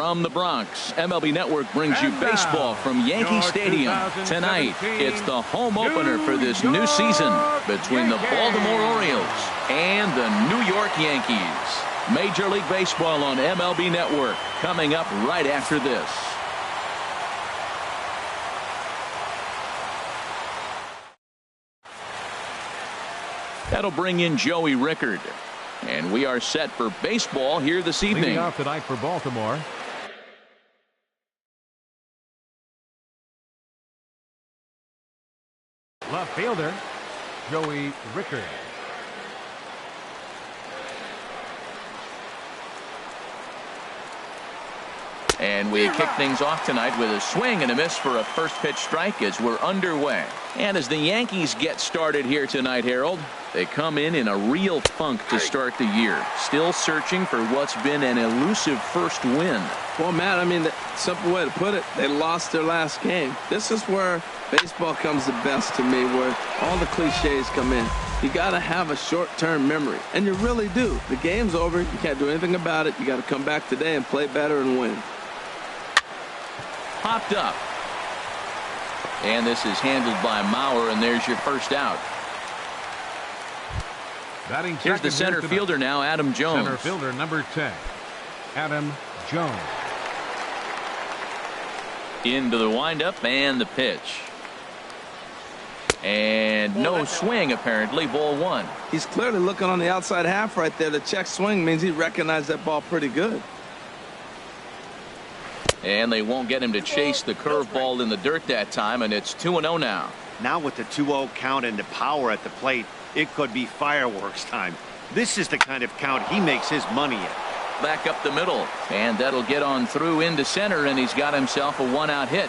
From the Bronx, MLB Network brings you baseball from Yankee Stadium. Tonight, it's the home opener for this new season between the Baltimore Orioles and the New York Yankees. Major League Baseball on MLB Network coming up right after this. That'll bring in Joey Rickard. And we are set for baseball here this evening. Leading off tonight for Baltimore, left fielder Joey Rickard. And we kick things off tonight with a swing and a miss for a first pitch strike as we're underway. And as the Yankees get started here tonight, Harold, they come in a real funk to start the year. Still searching for what's been an elusive first win. Well, Matt, I mean, the simple way to put it, they lost their last game. This is where baseball comes the best to me, where all the cliches come in. You got to have a short-term memory, and you really do. The game's over. You can't do anything about it. You got to come back today and play better and win. Popped up. And this is handled by Mauer, and there's your first out. Here's the center fielder now, Adam Jones. Center fielder number 10, Adam Jones. Into the windup and the pitch. And no swing, apparently. Ball one. He's clearly looking on the outside half right there. The check swing means he recognized that ball pretty good. And they won't get him to chase the curveball in the dirt that time, and it's 2-0 now. Now with the 2-0 count and the power at the plate, it could be fireworks time. This is the kind of count he makes his money in. Back up the middle, and that'll get on through into center, and he's got himself a one-out hit.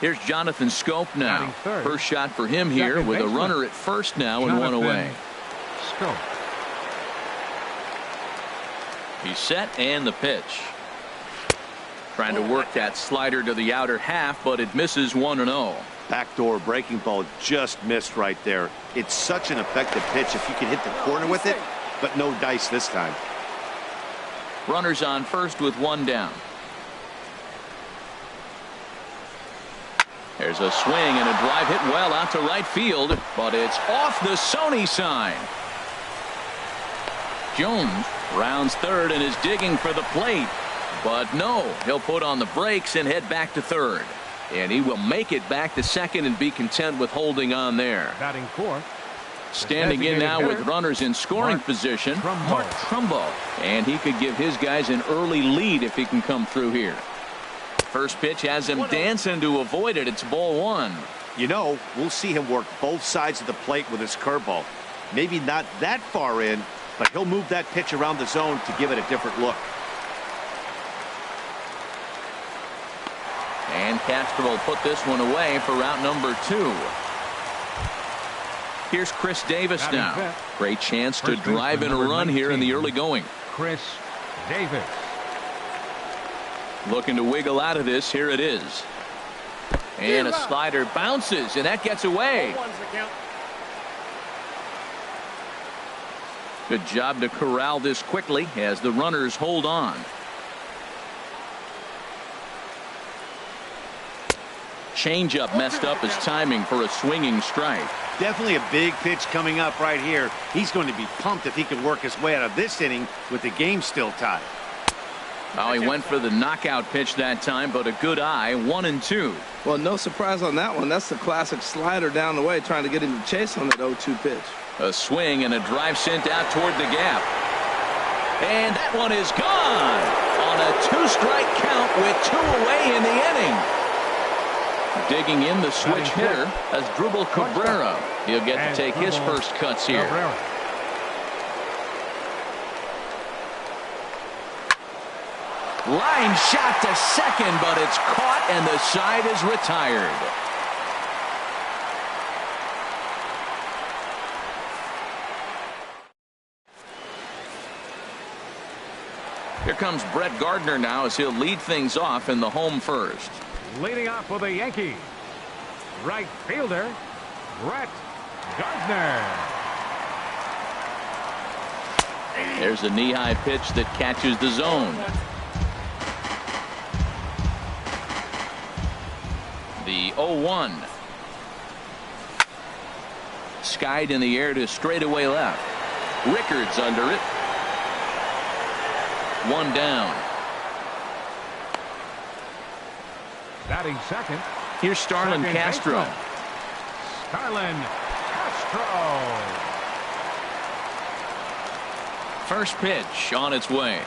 Here's Jonathan Schoop now. First shot for him here with a runner at first now and one away. Schoop. He's set and the pitch. Trying to work that slider to the outer half, but it misses 1-0. Backdoor breaking ball just missed right there. It's such an effective pitch if you can hit the corner with it, but no dice this time. Runners on first with one down. There's a swing and a drive hit well out to right field, but it's off the Sony sign. Jones rounds third and is digging for the plate. But no, he'll put on the brakes and head back to third. And he will make it back to second and be content with holding on there. Batting fourth. Standing in now with runners in scoring position, Mark Trumbo. And he could give his guys an early lead if he can come through here. First pitch has him dancing to avoid it. It's ball one. You know, we'll see him work both sides of the plate with his curveball. Maybe not that far in, but he'll move that pitch around the zone to give it a different look. And Castro will put this one away for route number 2. Here's Chris Davis now. Great chance to drive in a run here in the early going. Chris Davis. Looking to wiggle out of this. Here it is. And a slider bounces, and that gets away. Good job to corral this quickly as the runners hold on. Changeup messed up his timing for a swinging strike. Definitely a big pitch coming up right here. He's going to be pumped if he can work his way out of this inning with the game still tied. Oh, he went for the knockout pitch that time, but a good eye, 1-2. Well, no surprise on that one. That's the classic slider down the way, trying to get him to chase on that 0-2 pitch. A swing and a drive sent out toward the gap. And that one is gone on a 2-strike count with 2 away in the inning. Digging in the switch hitter as Drupal Cabrera. He'll get to take his first cuts here. Line shot to second, but it's caught and the side is retired. Here comes Brett Gardner now as he'll lead things off in the home first. Leading off for the Yankees, right fielder Brett Gardner. There's a knee-high pitch that catches the zone. The 0-1. Skied in the air to straightaway left. Rickards under it. One down. Batting second. Here's Starlin Castro. Starlin Castro. First pitch on its way.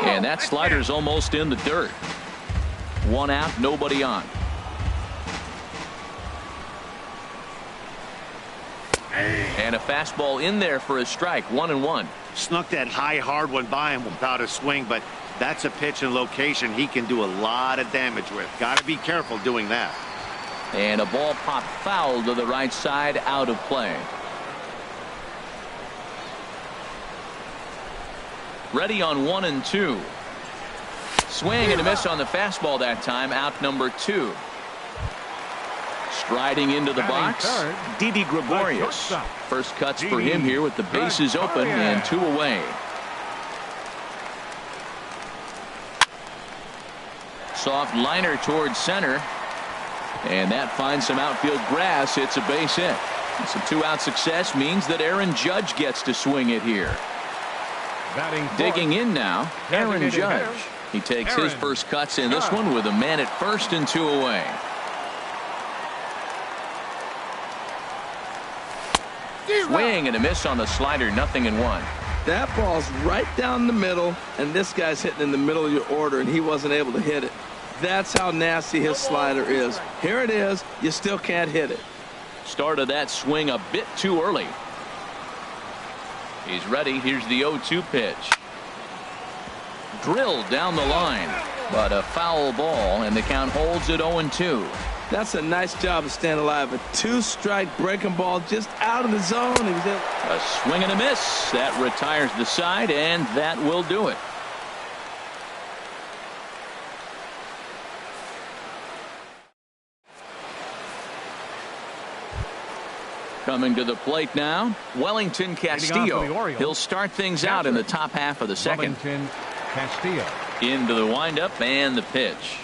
And that slider's almost in the dirt. One out, nobody on. And a fastball in there for a strike. 1-1. Snuck that high hard one by him without a swing, but that's a pitch and location he can do a lot of damage with. Got to be careful doing that. And a ball popped foul to the right side, out of play. Ready on 1-2. Swing and a miss on the fastball that time. Out number 2. Striding into the box, Didi Gregorius. First cuts for him here with the bases open and 2 away. Soft liner towards center. And that finds some outfield grass. It's a base hit. Some 2-out success means that Aaron Judge gets to swing it here. Digging in now, Aaron Judge. He takes his first cuts in this one with a man at first and 2 away. Swing and a miss on the slider, 0-1. That ball's right down the middle, and this guy's hitting in the middle of your order, and he wasn't able to hit it. That's how nasty his slider is. Here it is. You still can't hit it. Started that swing a bit too early. He's ready. Here's the 0-2 pitch. Drilled down the line, but a foul ball, and the count holds at 0-2. That's a nice job of staying alive. A 2-strike breaking ball just out of the zone. He was able... A swing and a miss. That retires the side, and that will do it. Coming to the plate now, Wellington Castillo. He'll start things out in the top half of the second. Wellington Castillo. Into the windup and the pitch.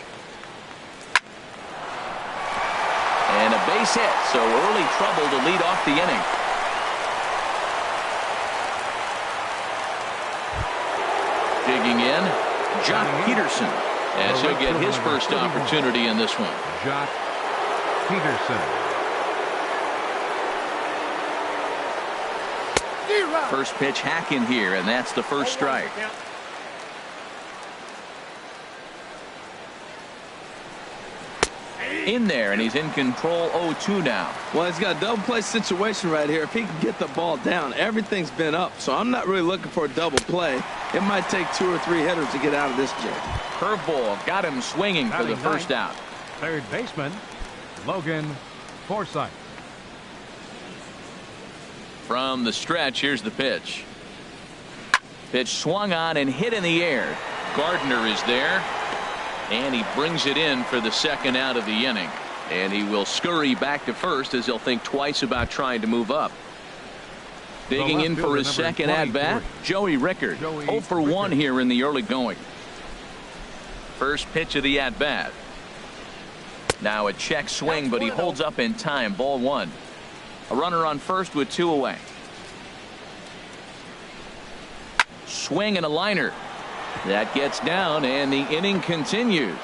And a base hit, so early trouble to lead off the inning. Digging in, Jock Peterson, as he'll get his first opportunity in this one. Jock Peterson. First pitch hack in here, and that's the first strike. In there, and he's in control. 0-2 now. Well, he's got a double play situation right here. If he can get the ball down, everything's been up, so I'm not really looking for a double play. It might take 2 or 3 hitters to get out of this jam. Curveball got him swinging for the first out. Third baseman Logan Forsythe. From the stretch, here's the pitch. Pitch swung on and hit in the air. Gardner is there, and he brings it in for the second out of the inning. And he will scurry back to first as he'll think twice about trying to move up. Digging in for his second at-bat, Joey Rickard. 0 for 1 here in the early going. First pitch of the at-bat. Now a check swing, but he holds up in time. Ball 1. A runner on first with 2 away. Swing and a liner. That gets down, and the inning continues.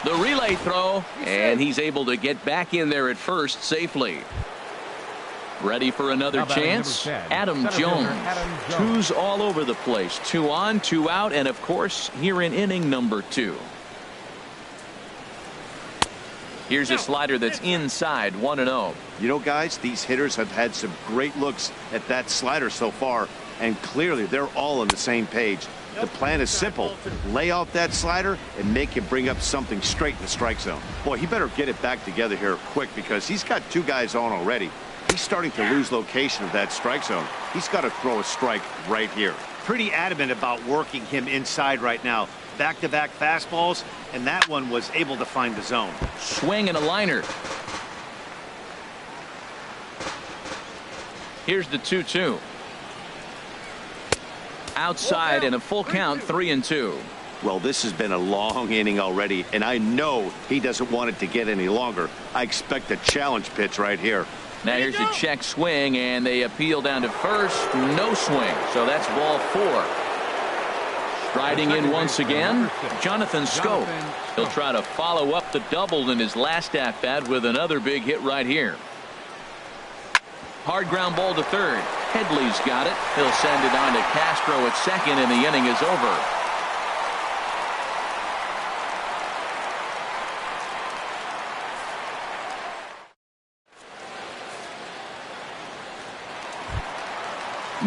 The relay throw, and he's able to get back in there at first safely. Ready for another chance? Adam Jones. Twos all over the place. 2 on, 2 out, and of course here in inning number 2. Here's a slider that's inside, 1-0. You know, guys, these hitters have had some great looks at that slider so far, and clearly they're all on the same page. The plan is simple. Lay off that slider and make him bring up something straight in the strike zone. Boy, he better get it back together here quick, because he's got 2 guys on already. He's starting to lose location of that strike zone. He's got to throw a strike right here. Pretty adamant about working him inside right now. Back-to-back fastballs, and that one was able to find the zone. Swing and a liner. Here's the 2-2. Outside and a full count, 3-2. Well, this has been a long inning already, and I know he doesn't want it to get any longer. I expect a challenge pitch right here. Now here's a check swing, and they appeal down to first. No swing, so that's ball 4. Striding in once again, Jonathan Schoop. He'll try to follow up the double in his last at-bat with another big hit right here. Hard ground ball to third. Headley's got it. He'll send it on to Castro at second, and the inning is over.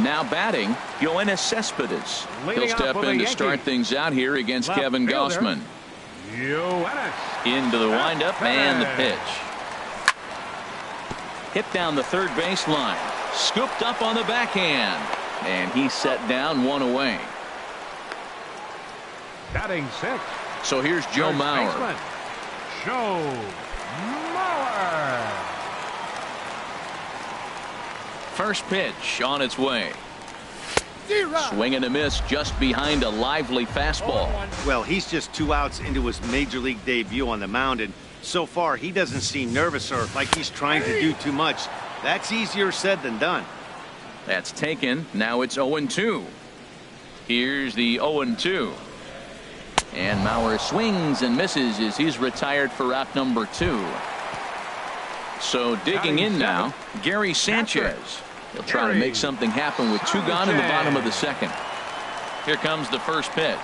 Now batting, Yoenis Cespedes. He'll step in to start things out here against Kevin Gausman. Into the windup and the pitch. Hit down the third baseline. Scooped up on the backhand. And he's set down, 1 away. Batting 6. So here's Joe Mauer. Joe Mauer. First pitch on its way. Swing and a miss just behind a lively fastball. Well, he's just 2 outs into his major league debut on the mound, and so far he doesn't seem nervous or like he's trying to do too much. That's easier said than done. That's taken. Now it's 0-2. Here's the 0-2. And Mauer swings and misses as he's retired for out number 2. So digging in now, Gary Sanchez. He'll try to make something happen with 2 gone in the bottom of the second. Here comes the first pitch.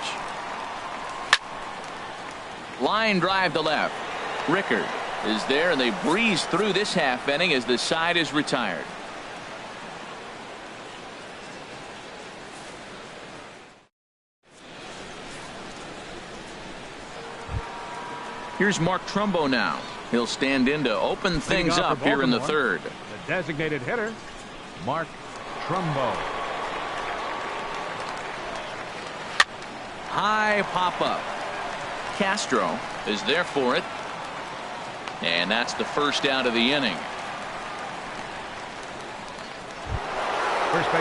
Line drive to left. Rickard is there, and they breeze through this half inning as the side is retired. Here's Mark Trumbo now. He'll stand in to open things up here in the third. The designated hitter, Mark Trumbo. High pop-up. Castro is there for it. And that's the first out of the inning.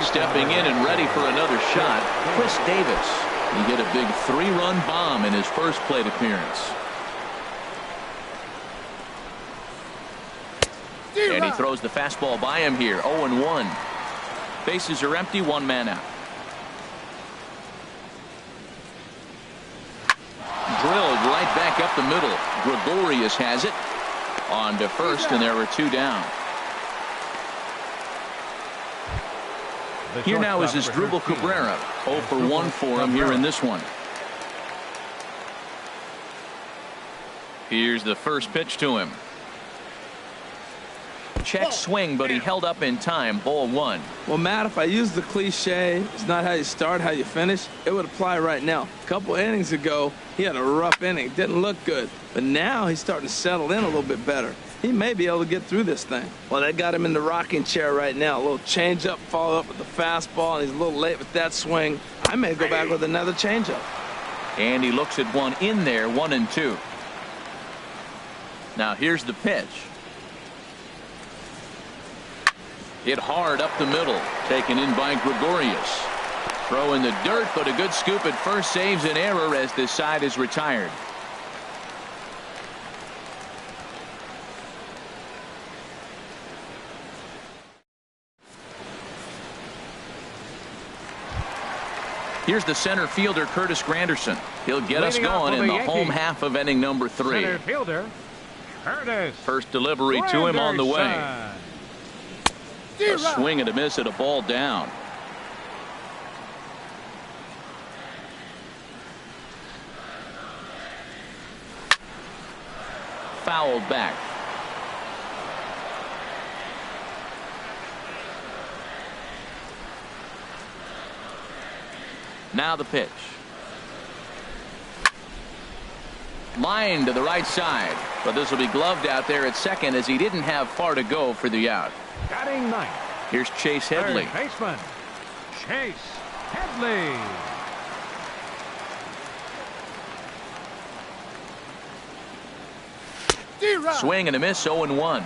Stepping in and ready for another shot, Chris Davis. He hit a big 3-run bomb in his first plate appearance. And he throws the fastball by him here. 0-1. Bases are empty, 1 man out. Drilled right back up the middle. Gregorius has it. On to first, and there are 2 down. Here now is Asdrubal Cabrera. 0 for 1 for him here in this one. Here's the first pitch to him. Check swing, but he held up in time. Ball 1. Well, Matt, if I use the cliche, it's not how you start, how you finish, it would apply right now. A couple innings ago, he had a rough inning. Didn't look good. But now he's starting to settle in a little bit better. He may be able to get through this thing. Well, they got him in the rocking chair right now. A little changeup, follow up with the fastball, and he's a little late with that swing. I may go back with another changeup. And he looks at one in there, 1-2. Now here's the pitch. Hit hard up the middle. Taken in by Gregorius. Throw in the dirt, but a good scoop at first saves an error as this side is retired. Here's the center fielder, Curtis Granderson. He'll get us going in the home half of inning number 3. Center fielder, Curtis. First delivery to him on the way. A swing and a miss at a ball down. Fouled back. Now the pitch. Line to the right side, but this will be gloved out there at second as he didn't have far to go for the out. Batting 9th. Here's Chase Headley. Third baseman, Chase Headley. Swing and a miss, 0-1.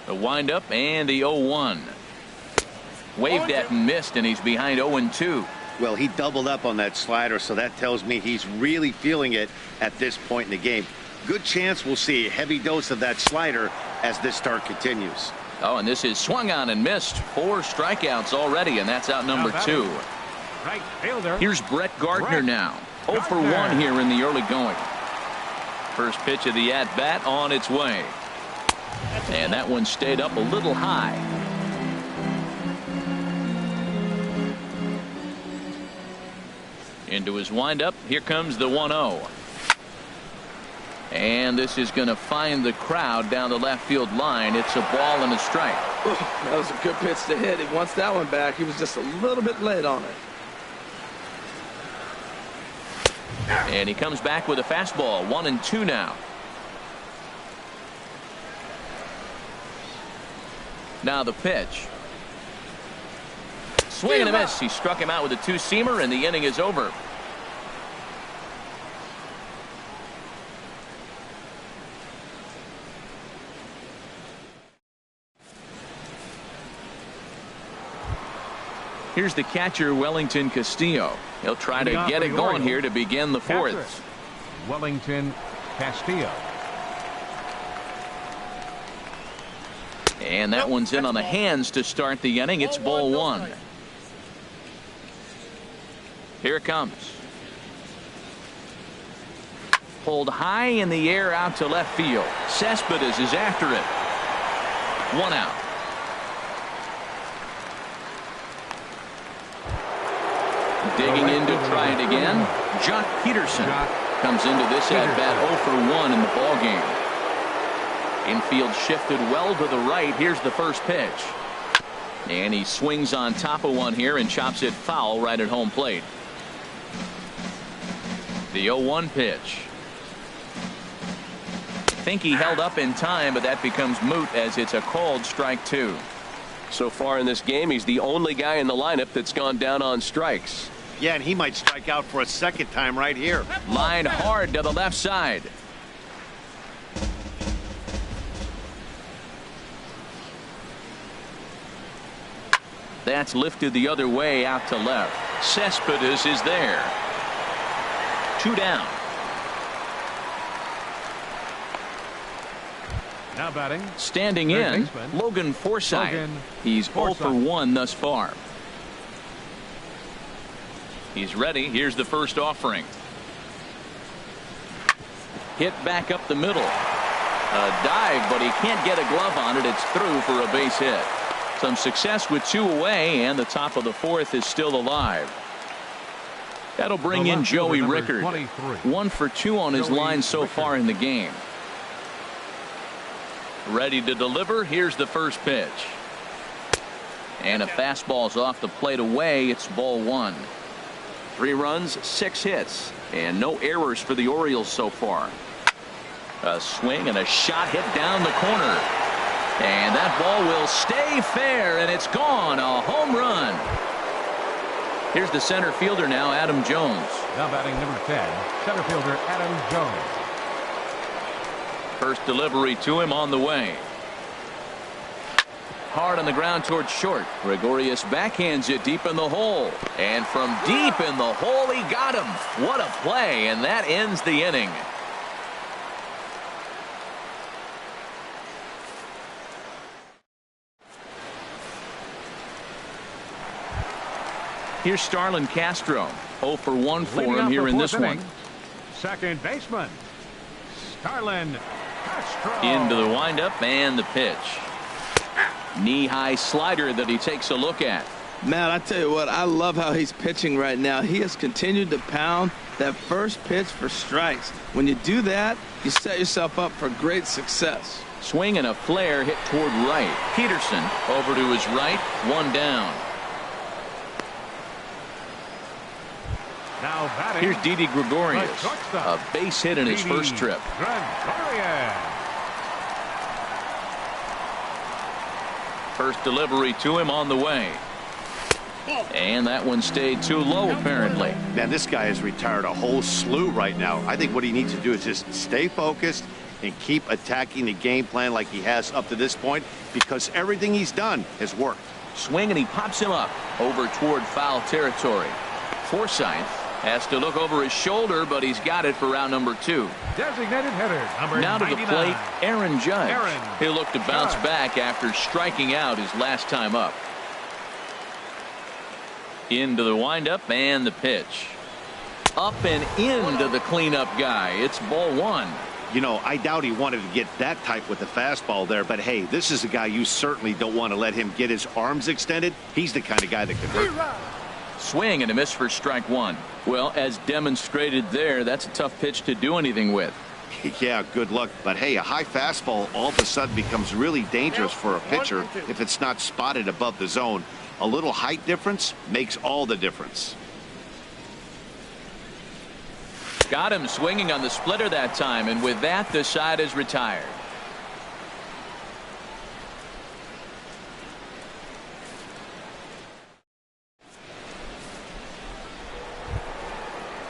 The windup and the 0-1. Waved at and missed, and he's behind 0-2. Well, he doubled up on that slider, so that tells me he's really feeling it at this point in the game. Good chance we'll see a heavy dose of that slider as this start continues. Oh, and this is swung on and missed. 4 strikeouts already, and that's out number 2. Right fielder. Here's Brett Gardner now. 0 for 1 here in the early going. First pitch of the at-bat on its way. And that one stayed up a little high. Into his windup. Here comes the 1-0. And this is going to find the crowd down the left field line. It's a ball and a strike. That was a good pitch to hit. He wants that one back. He was just a little bit late on it. And he comes back with a fastball. 1-2 now. Now the pitch. Swing and a miss. He struck him out with a 2-seamer, and the inning is over. Here's the catcher, Wellington Castillo. He'll try to get it going here to begin the 4th. Wellington Castillo. And that one's in on the hands to start the inning. It's ball 1. Here it comes. Pulled high in the air out to left field. Cespedes is after it. 1 out. Digging in to try it again. Jock Peterson comes into this at-bat 0 for 1 in the ballgame. Infield shifted well to the right. Here's the first pitch. And he swings on top of one here and chops it foul right at home plate. The 0-1 pitch. Think he held up in time, but that becomes moot as it's a called strike 2. So far in this game, he's the only guy in the lineup that's gone down on strikes. Yeah, and he might strike out for a second time right here. Line hard to the left side. That's lifted the other way out to left. Cespedes is there. 2 down. Now batting. Standing in, Logan Forsythe. He's 0 for 1 thus far. He's ready. Here's the first offering. Hit back up the middle. A dive, but he can't get a glove on it. It's through for a base hit. Some success with 2 away, and the top of the 4th is still alive. That'll bring in Joey Rickard. 1 for 2 on his line so far in the game. Ready to deliver. Here's the first pitch. And a fastball's off the plate away. It's ball 1. 3 runs, 6 hits, and no errors for the Orioles so far. A swing and a shot hit down the corner. And that ball will stay fair, and it's gone. A home run. Here's the center fielder now, Adam Jones. Now batting number 10, center fielder Adam Jones. First delivery to him on the way. Hard on the ground towards short. Gregorius backhands it deep in the hole. And from deep in the hole, he got him. What a play, and that ends the inning. Here's Starlin Castro. 0 for 1 for him here in this one. Second baseman, Starlin Castro. Into the windup and the pitch. Knee-high slider that he takes a look at. Matt, I tell you what, I love how he's pitching right now. He has continued to pound that first pitch for strikes. When you do that, you set yourself up for great success. Swing and a flare hit toward right. Peterson over to his right. 1 down. Now batting. Here's Didi Gregorius. A base hit in his first trip. Gregorius. First delivery to him on the way. And that one stayed too low, apparently. Man, this guy has retired a whole slew right now. I think what he needs to do is just stay focused and keep attacking the game plan like he has up to this point, because everything he's done has worked. Swing, and he pops him up over toward foul territory. Forsythe has to look over his shoulder, but he's got it for round number 2. Designated hitter, number Now to 99. the plate, Aaron Judge. Aaron He'll look to bounce Judge. back after striking out his last time up. Into the windup and the pitch. Up and into the cleanup guy. It's ball 1. You know, I doubt he wanted to get that tight with the fastball there, but hey, this is a guy you certainly don't want to let him get his arms extended. He's the kind of guy that can hurt. Swing and a miss for strike 1. Well, as demonstrated there, that's a tough pitch to do anything with. Yeah, good luck. But hey, a high fastball all of a sudden becomes really dangerous for a pitcher if it's not spotted above the zone. A little height difference makes all the difference. Got him swinging on the splitter that time, and with that, the side is retired.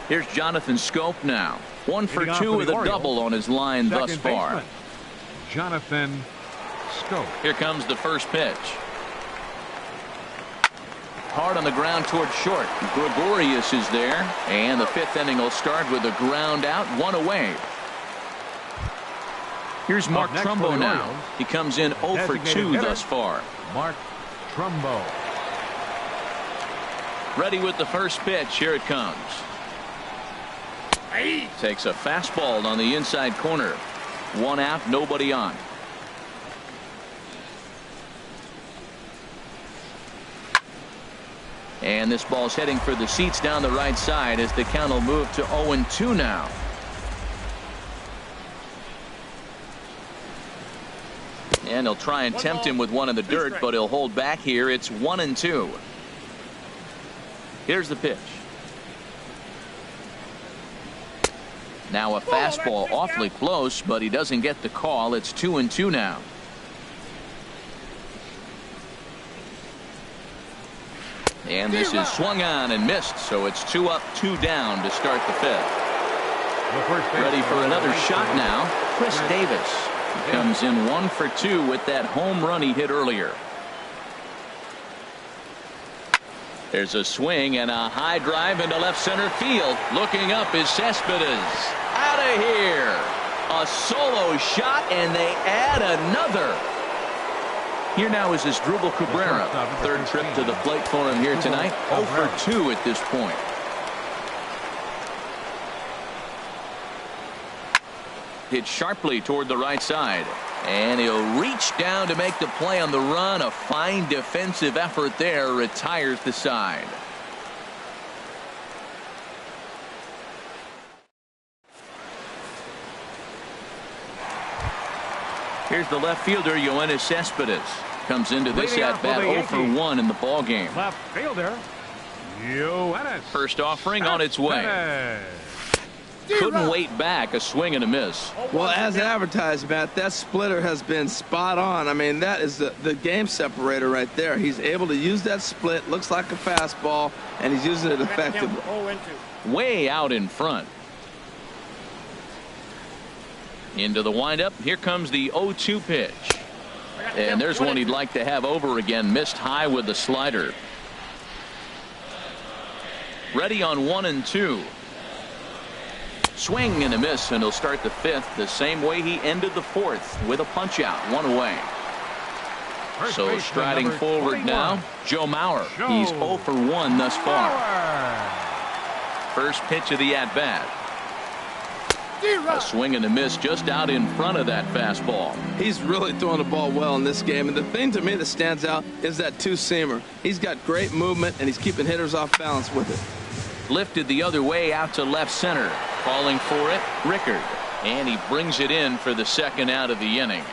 Here's Jonathan Schoop now. 1 for 2 with a double on his line thus far. Jonathan Schoop. Here comes the first pitch. Hard on the ground toward short. Gregorius is there, and the 5th inning will start with a ground out, 1 away. Here's Mark Trumbo now. He comes in 0 for 2 thus far. Mark Trumbo. Ready with the first pitch. Here it comes. Takes a fastball on the inside corner. 1 out, nobody on. And this ball's heading for the seats down the right side as the count will move to 0-2 now. And he'll try and tempt him with one in the dirt, but he'll hold back here. It's 1-2. Here's the pitch. Now a fastball awfully close, but he doesn't get the call. It's 2-2 now. And this is swung on and missed, so it's 2 up, 2 down to start the 5th. Ready for another shot now. Chris Davis. He comes in 1 for 2 with that home run he hit earlier. There's a swing and a high drive into left center field. Looking up is Cespedes. Out of here. A solo shot, and they add another. Here now is Asdrubal Cabrera. 3rd trip to the plate for him here tonight. 0 for 2 at this point. Hit sharply toward the right side. And he'll reach down to make the play on the run. A fine defensive effort there. Retires the side. Here's the left fielder, Yoenis Cespedes. Comes into this at-bat 0 for 1 in the ball game. Left fielder, Yoenis. First offering on its way. Couldn't wait back. A swing and a miss. Well, as advertised, Matt, that splitter has been spot on. I mean, that is the game separator right there. He's able to use that split. Looks like a fastball, and he's using it effectively. Way out in front. Into the windup. Here comes the 0-2 pitch. And there's one he'd like to have over again. Missed high with the slider. Ready on 1-2. Swing and a miss, and he'll start the 5th the same way he ended the 4th with a punch out, 1 away. So striding forward now, Joe Mauer. He's 0 for 1 thus far. First pitch of the at-bat. A swing and a miss just out in front of that fastball. He's really throwing the ball well in this game, and the thing to me that stands out is that two-seamer. He's got great movement, and he's keeping hitters off balance with it. Lifted the other way out to left center. Calling for it, Rickard. And he brings it in for the 2nd out of the inning.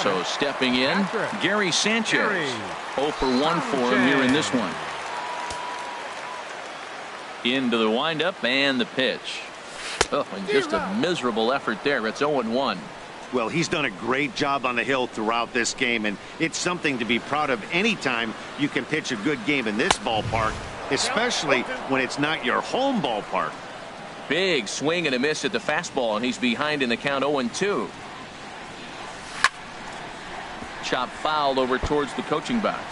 So stepping in, Gary Sanchez. 0 for 1 for him here in this one. Into the windup and the pitch. Oh, and just a miserable effort there. It's 0-1. Well, he's done a great job on the hill throughout this game, and it's something to be proud of anytime you can pitch a good game in this ballpark, especially when it's not your home ballpark. Big swing and a miss at the fastball, and he's behind in the count 0-2. Chop fouled over towards the coaching box.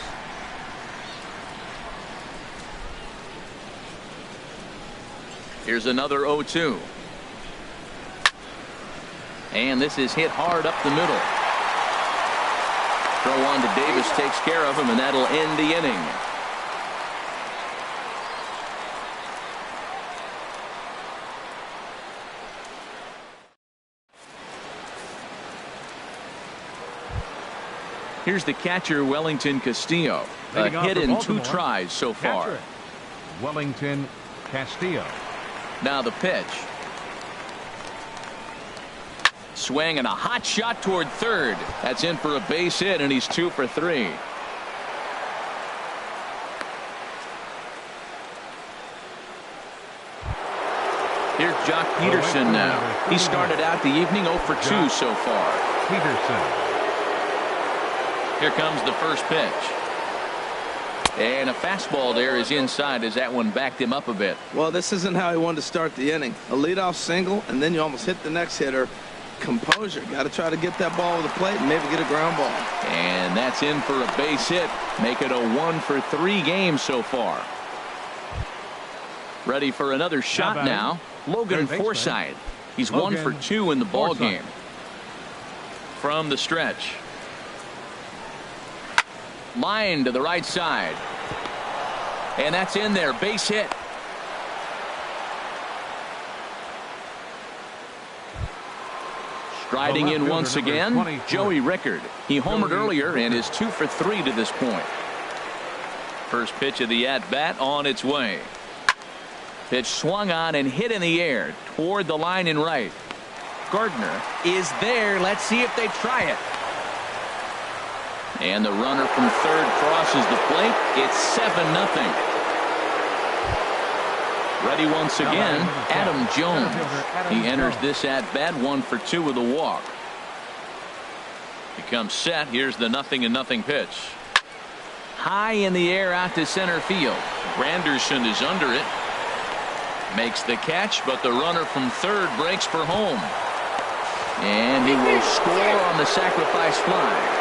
Here's another 0-2. And this is hit hard up the middle. Throw on to Davis takes care of him, and that'll end the inning. Here's the catcher, Wellington Castillo. A hit in 2 tries so far. Wellington Castillo. Now the pitch. Swing and a hot shot toward third. That's in for a base hit, and he's 2 for 3. Here's Jock Peterson now. He started out the evening 0 for 2 so far. Peterson. Here comes the first pitch. And a fastball there is inside as that one backed him up a bit. Well, this isn't how he wanted to start the inning. A leadoff single, and then you almost hit the next hitter. Composure. Got to try to get that ball to the plate and maybe get a ground ball. And that's in for a base hit. Make it a 1 for 3 game so far. Ready for another shot now. Logan Forsythe. He's 1 for 2 in the ball game. From the stretch. Line to the right side. And that's in there. Base hit. Striding in once again, Joey Rickard. He homered earlier and is 2 for 3 to this point. First pitch of the at-bat on its way. Pitch swung on and hit in the air toward the line in right. Gardner is there. Let's see if they try it. And the runner from third crosses the plate. It's 7-0. Ready once again, Adam Jones. He enters this at-bat 1 for 2 with a walk. Becomes set. Here's the 0-0 pitch. High in the air out to center field. Granderson is under it. Makes the catch, but the runner from third breaks for home. And he will score on the sacrifice fly.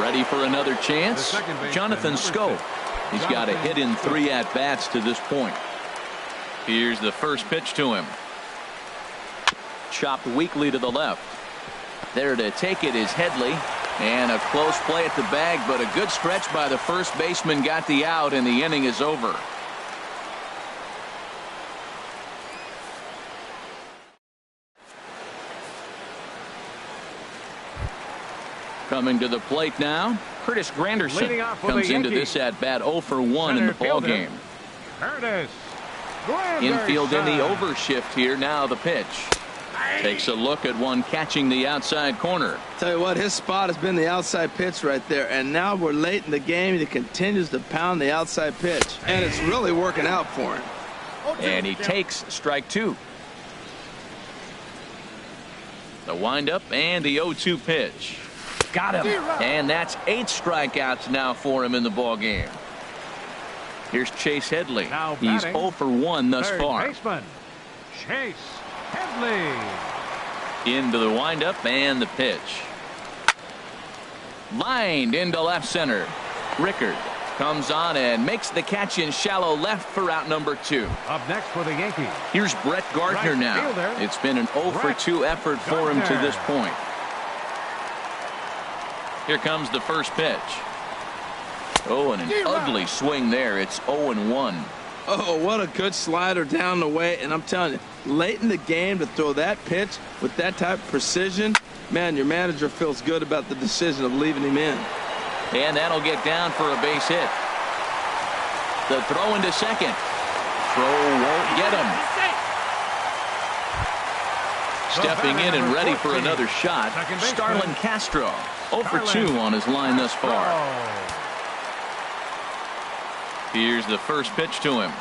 Ready for another chance? Jonathan Schoop. He's got a hit in 3 at-bats to this point. Here's the first pitch to him. Chopped weakly to the left. There to take it is Headley. And a close play at the bag, but a good stretch by the first baseman got the out, and the inning is over. Coming to the plate now, Curtis Granderson comes into this at-bat 0 for 1 in the ball game. Infield in the overshift here. Now the pitch. Takes a look at one catching the outside corner. Tell you what, his spot has been the outside pitch right there, and now we're late in the game. He continues to pound the outside pitch, and it's really working out for him. And he takes strike 2. The windup and the 0-2 pitch. Got him. And that's 8 strikeouts now for him in the ball game. Here's Chase Headley. He's 0 for 1 thus far. Baseman, Chase Headley. Into the windup and the pitch. Lined into left center. Rickard comes on and makes the catch in shallow left for out number 2. Up next for the Yankees. Here's Brett Gardner now. It's been an 0 for 2 effort for him to this point. Here comes the first pitch. Oh, and an ugly swing there. It's 0-1. Oh, what a good slider down the way. And I'm telling you, late in the game to throw that pitch with that type of precision, man, your manager feels good about the decision of leaving him in. And that'll get down for a base hit. The throw into second. Throw won't get him. Stepping in and ready for another shot, Starlin Castro. 0 for 2 on his line thus far. Here's the first pitch to him.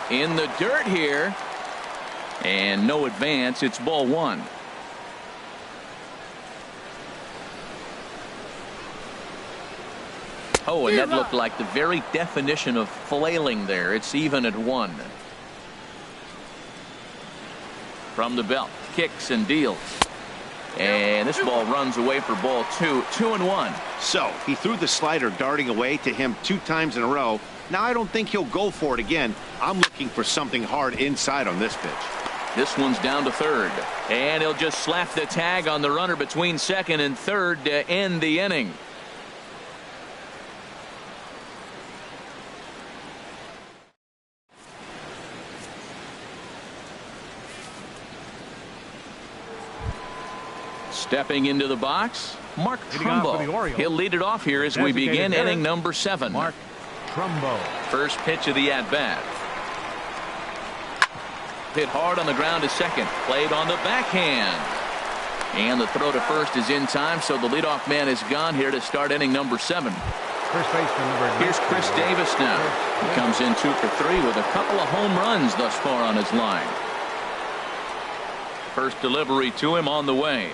In the dirt here. And no advance. It's ball 1. Oh, and that looked like the very definition of flailing there. It's even at 1. From the belt, kicks and deals. And this ball runs away for ball 2. 2-1. So he threw the slider darting away to him 2 times in a row. Now I don't think he'll go for it again. I'm looking for something hard inside on this pitch. This one's down to third. And he'll just slap the tag on the runner between second and third to end the inning. Stepping into the box, Mark Trumbo. He'll lead it off here as we begin inning number 7. Mark Trumbo. First pitch of the at-bat. Hit hard on the ground to second. Played on the backhand. And the throw to first is in time, so the leadoff man is gone here to start inning number 7. First baseman number 9. Here's Chris Davis now. He comes in 2 for 3 with a couple of home runs thus far on his line. First delivery to him on the way.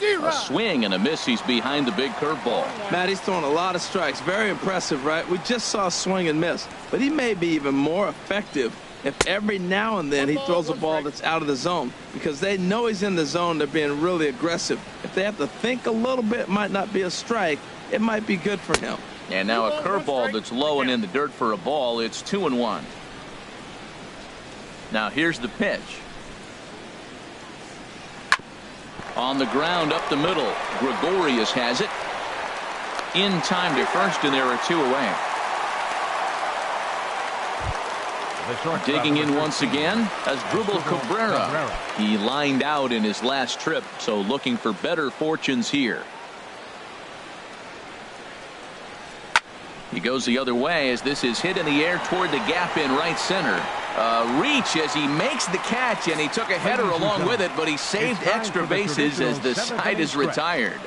A swing and a miss. He's behind the big curveball. Matt, he's throwing a lot of strikes. Very impressive, right? We just saw a swing and miss. But he may be even more effective if every now and then he throws a ball that's out of the zone, because they know he's in the zone. They're being really aggressive. If they have to think a little bit, it might not be a strike. It might be good for him. And now a curveball that's low and in the dirt for a ball. It's 2-1. Now here's the pitch. On the ground up the middle. Gregorius has it. In time to first, and there are 2 away. Digging in once again as Asdrubal Cabrera. He lined out in his last trip, so looking for better fortunes here. He goes the other way as this is hit in the air toward the gap in right center. Reach as he makes the catch, and he took a header along with it, but he saved extra bases as the side is retired.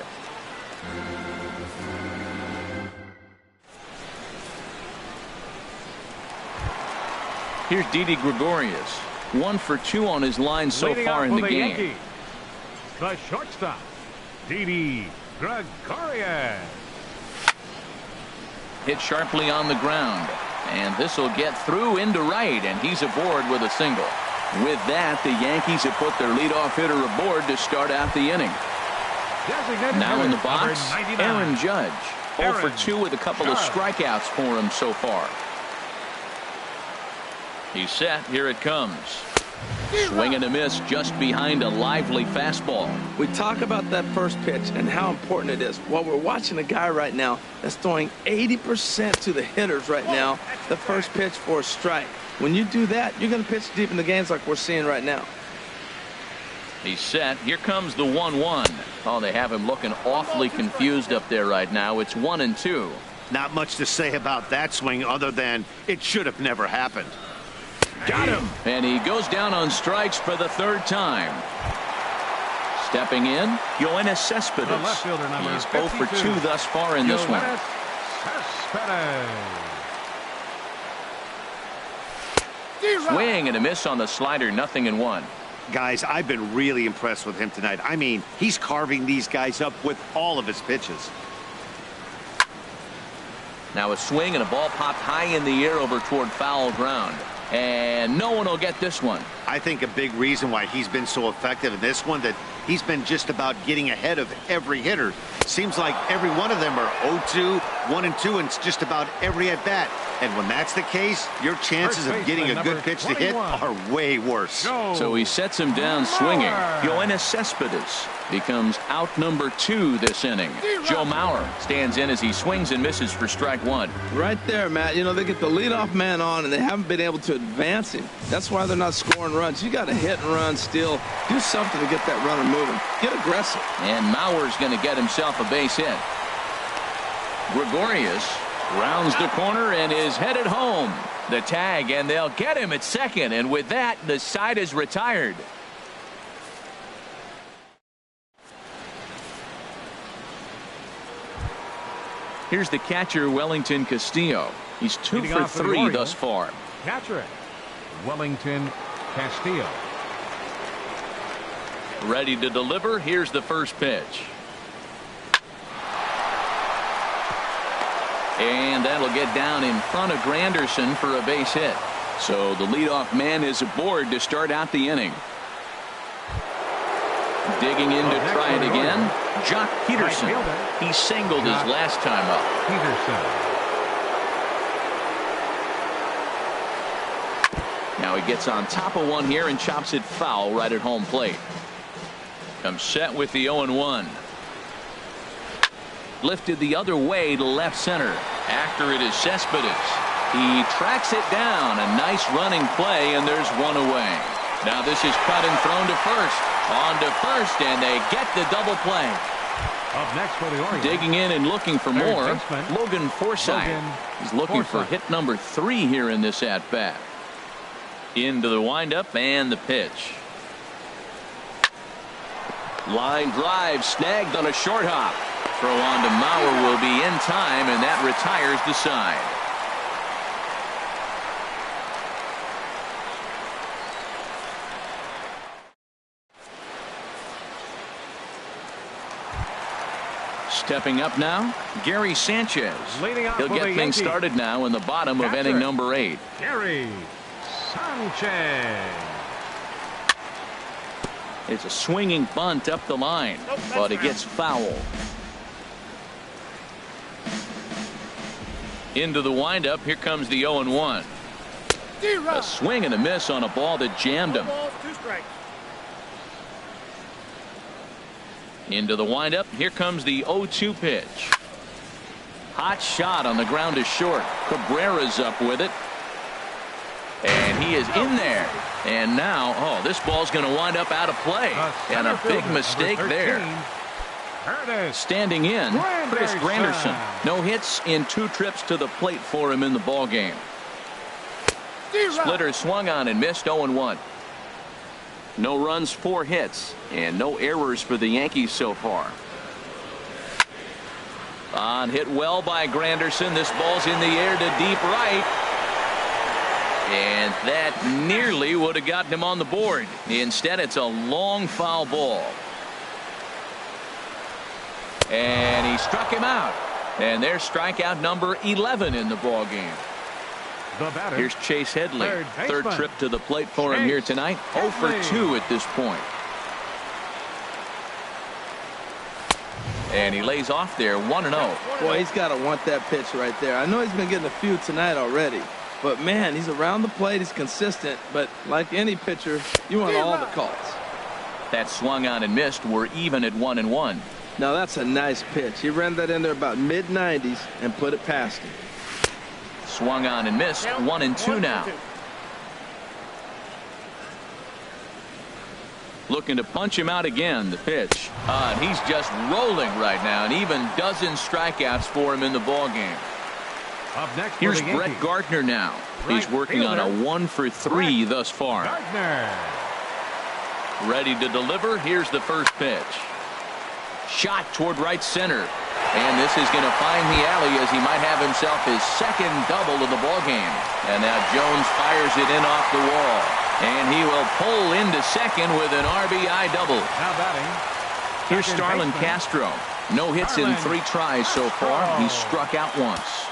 Here's Didi Gregorius. 1 for 2 on his line so far in the game. Yankees, the shortstop, Didi Gregorius. Hit sharply on the ground. And this will get through into right, and he's aboard with a single. With that, the Yankees have put their leadoff hitter aboard to start out the inning. Now in the box, Aaron Judge. 0 for 2 with a couple of strikeouts for him so far. He's set. Here it comes. Swing and a miss just behind a lively fastball. We talk about that first pitch and how important it is. Well, we're watching a guy right now that's throwing 80% to the hitters right now, the first pitch for a strike. When you do that, you're going to pitch deep in the games like we're seeing right now. He's set. Here comes the 1-1. Oh, they have him looking awfully confused up there right now. It's 1-2. Not much to say about that swing other than it should have never happened. Got him. And he goes down on strikes for the 3rd time. Stepping in, Yoenis Cespedes. He's 0 for 2 thus far in this one. Swing and a miss on the slider. 0-1. Guys, I've been really impressed with him tonight. I mean, he's carving these guys up with all of his pitches. Now a swing and a ball popped high in the air over toward foul ground. And no one will get this one. I think a big reason why he's been so effective in this one, that he's been just about getting ahead of every hitter. Seems like every one of them are 0-2, 1-2, and it's just about every at-bat. And when that's the case, your chances of getting a good pitch to hit are way worse. So he sets him down swinging. Yoenis Cespedes becomes out number 2 this inning. Joe Mauer stands in as he swings and misses for strike 1. Right there, Matt. You know, they get the leadoff man on, and they haven't been able to advance him. That's why they're not scoring runs. You got to hit and run, steal, do something to get that runner moving. Get aggressive. And Mauer's going to get himself a base hit. Gregorius rounds the corner and is headed home. The tag, and they'll get him at second. And with that, the side is retired. Here's the catcher, Wellington Castillo. He's 2 for 3 thus far. Catcher, Wellington Castillo. Ready to deliver. Here's the first pitch. And that'll get down in front of Granderson for a base hit. So the leadoff man is aboard to start out the inning. Digging in to try it again, Jock Peterson. He singled his last time up. Now he gets on top of one here and chops it foul right at home plate. Comes set with the 0-1. Lifted the other way to left center. After it is Cespedes. He tracks it down. A nice running play, and there's one away. Now this is cut and thrown to first. On to first, and they get the double play. Up next for the Orioles. Digging in and looking for more, Logan Forsythe. He's looking for hit number 3 here in this at-bat. Into the windup and the pitch. Line drive snagged on a short hop. Throw on to Mauer will be in time, and that retires the side. Stepping up now, Gary Sanchez. He'll get things started now in the bottom of inning number 8. Gary Sanchez. It's a swinging bunt up the line, but it gets foul. Into the windup, here comes the 0-1. A swing and a miss on a ball that jammed him. Into the windup, here comes the 0-2 pitch. Hot shot on the ground to short. Cabrera's up with it. And he is in there. And now, oh, this ball's going to wind up out of play. And a big mistake there. Standing in, Chris Granderson. No hits in 2 trips to the plate for him in the ball game. Splitter swung on and missed. 0-1. No runs, 4 hits, and no errors for the Yankees so far. On hit well by Granderson. This ball's in the air to deep right. And that nearly would have gotten him on the board. Instead, it's a long foul ball. And he struck him out. And there's strikeout number 11 in the ball game. Here's Chase Headley. Third trip to the plate for him here tonight. 0 for 2 at this point. And he lays off there 1-0. Boy, he's got to want that pitch right there. I know he's been getting a few tonight already. But, man, he's around the plate. He's consistent. But like any pitcher, you want all the calls. That swung on and missed. We're even at 1-1. Now, that's a nice pitch. He ran that in there about mid-90s and put it past him. Swung on and missed. 1-2 now. Looking to punch him out again. The pitch. And he's just rolling right now. And even dozens strikeouts for him in the ball game. Up next Here's Brett Gardner now. He's working on a 1 for 3 thus far. Ready to deliver. Here's the first pitch. Shot toward right center. And this is going to find the alley as he might have himself his second double of the ball game. And now Jones fires it in off the wall. And he will pull into second with an RBI double. Now batting. Here's Starlin Castro. No hits in 3 tries so far. He's struck out once.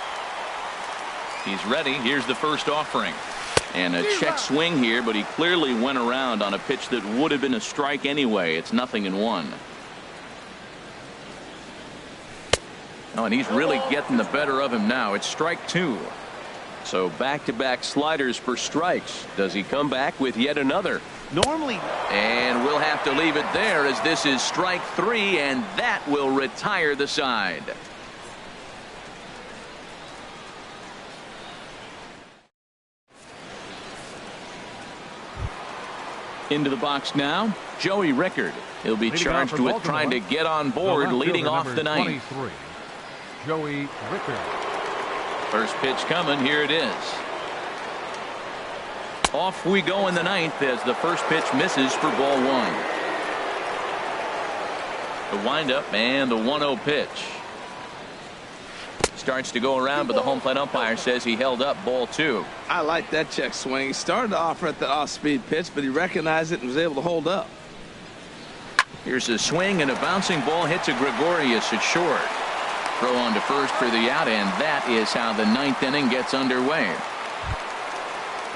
He's ready. Here's the first offering. And a check swing here, but he clearly went around on a pitch that would have been a strike anyway. It's 0-1. Oh, and he's really getting the better of him now. It's strike 2. So back-to-back sliders for strikes. Does he come back with yet another? Normally. And we'll have to leave it there as this is strike 3, and that will retire the side. Into the box now, Joey Rickard. He'll be charged with trying to get on board leading off the ninth. Joey Rickard. First pitch coming. Here it is. Off we go in the ninth as the first pitch misses for ball 1. The windup and the 1-0 pitch. Starts to go around, but the home plate umpire says he held up ball 2. I like that check swing. He started to offer at the off-speed pitch, but he recognized it and was able to hold up. Here's a swing and a bouncing ball hits a Gregorius at short. Throw on to first for the out, and that is how the ninth inning gets underway.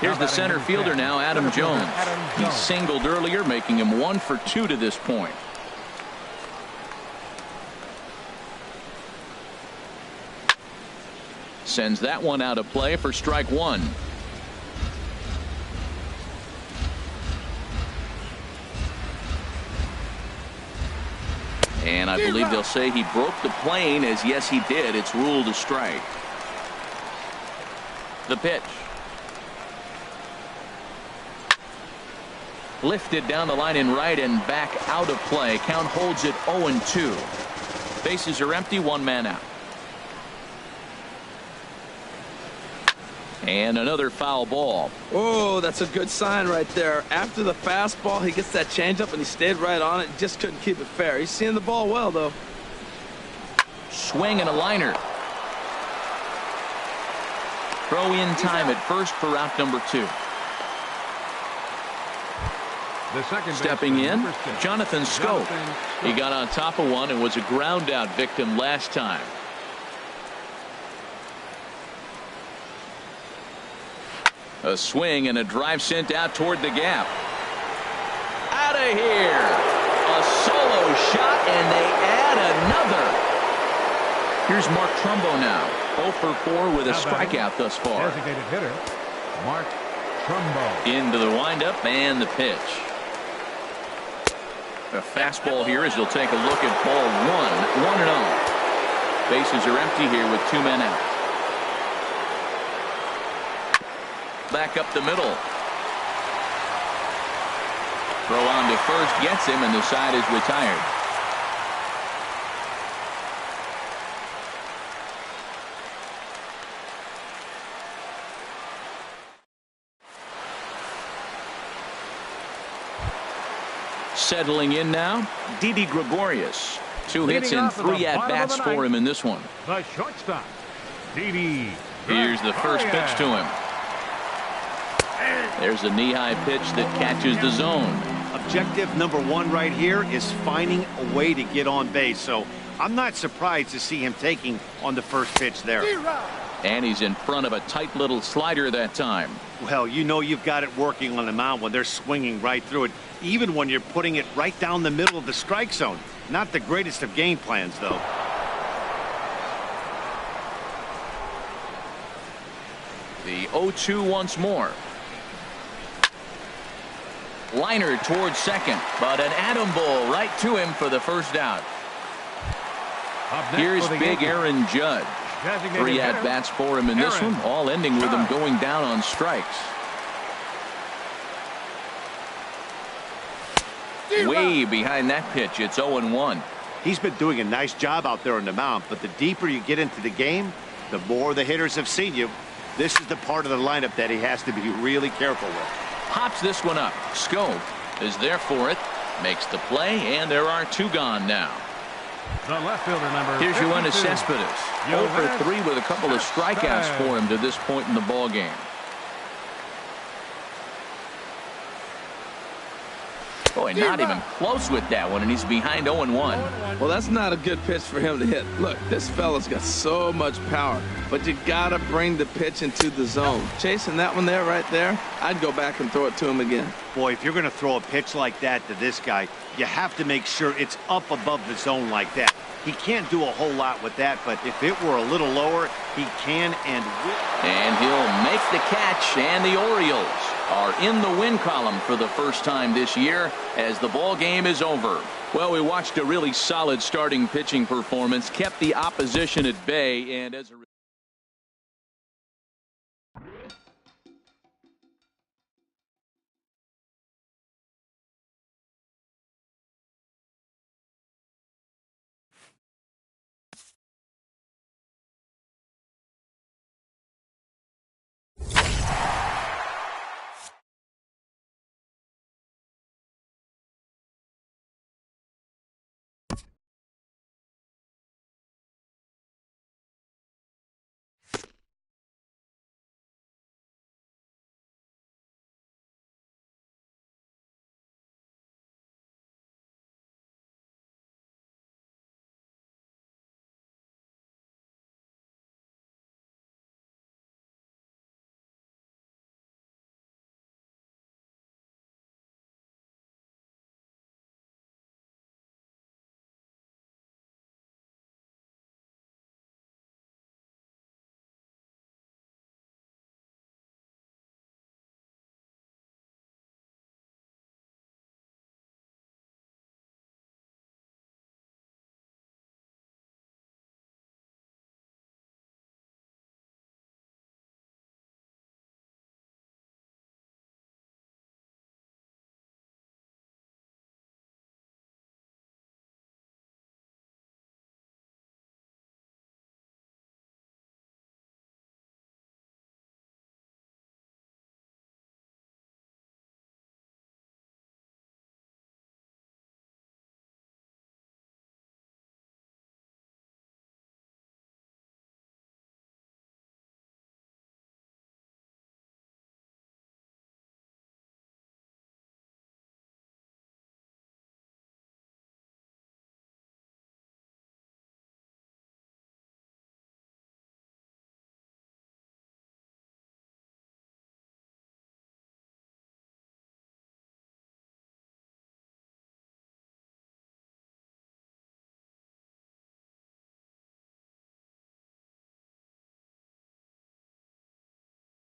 Here's the center fielder now, Adam Jones. He singled earlier, making him 1 for 2 to this point. Sends that one out of play for strike 1. And I believe they'll say he broke the plane, as yes he did. It's ruled a strike. The pitch. Lifted down the line in right and back out of play. Count holds it 0-2. Bases are empty, 1 man out. And another foul ball. Oh, that's a good sign right there. After the fastball, he gets that changeup, and he stayed right on it. Just couldn't keep it fair. He's seeing the ball well, though. Swing and a liner. Throw in time at first for out number 2. The second Stepping in, Jonathan Schoop. He got on top of one and was a ground out victim last time. A swing and a drive sent out toward the gap. Out of here. A solo shot, and they add another. Here's Mark Trumbo now. 0 for 4 with a strikeout thus far. Designated hitter, Mark Trumbo. Into the windup and the pitch. A fastball here as he'll take a look at ball 1. 1-0. Bases are empty here with 2 men out. Back up the middle. Throw on to first gets him, and the side is retired. Settling in now, Didi Gregorius. 2 hits and 3 at-bats for him in this one. The shortstop, Didi. Here's the first pitch to him. There's a knee-high pitch that catches the zone. Objective number 1 right here is finding a way to get on base. So I'm not surprised to see him taking on the first pitch there. And he's in front of a tight little slider that time. Well, you know you've got it working on the mound when they're swinging right through it, even when you're putting it right down the middle of the strike zone. Not the greatest of game plans, though. The 0-2 once more. Liner towards second, but an atom ball right to him for the first out. Here's big Aaron Judge. 3 at-bats for him in this one, all ending with him going down on strikes. Way behind that pitch, it's 0-1. He's been doing a nice job out there on the mound, but the deeper you get into the game, the more the hitters have seen you. This is the part of the lineup that he has to be really careful with. Pops this one up. Schoop is there for it, makes the play, and there are 2 gone now. The left fielder number. Here's Yoenis Cespedes. 0 for 3 with a couple of strikeouts for him to this point in the ball game. Boy, not even close with that one, and he's behind 0-1. Well, that's not a good pitch for him to hit. Look, this fella's got so much power, but you got to bring the pitch into the zone. Chasing that one there, right there, I'd go back and throw it to him again. Boy, if you're going to throw a pitch like that to this guy, you have to make sure it's up above the zone like that. He can't do a whole lot with that, but if it were a little lower, he can and will. And he'll make the catch, and the Orioles are in the win column for the first time this year as the ball game is over. Well, we watched a really solid starting pitching performance, kept the opposition at bay, and as a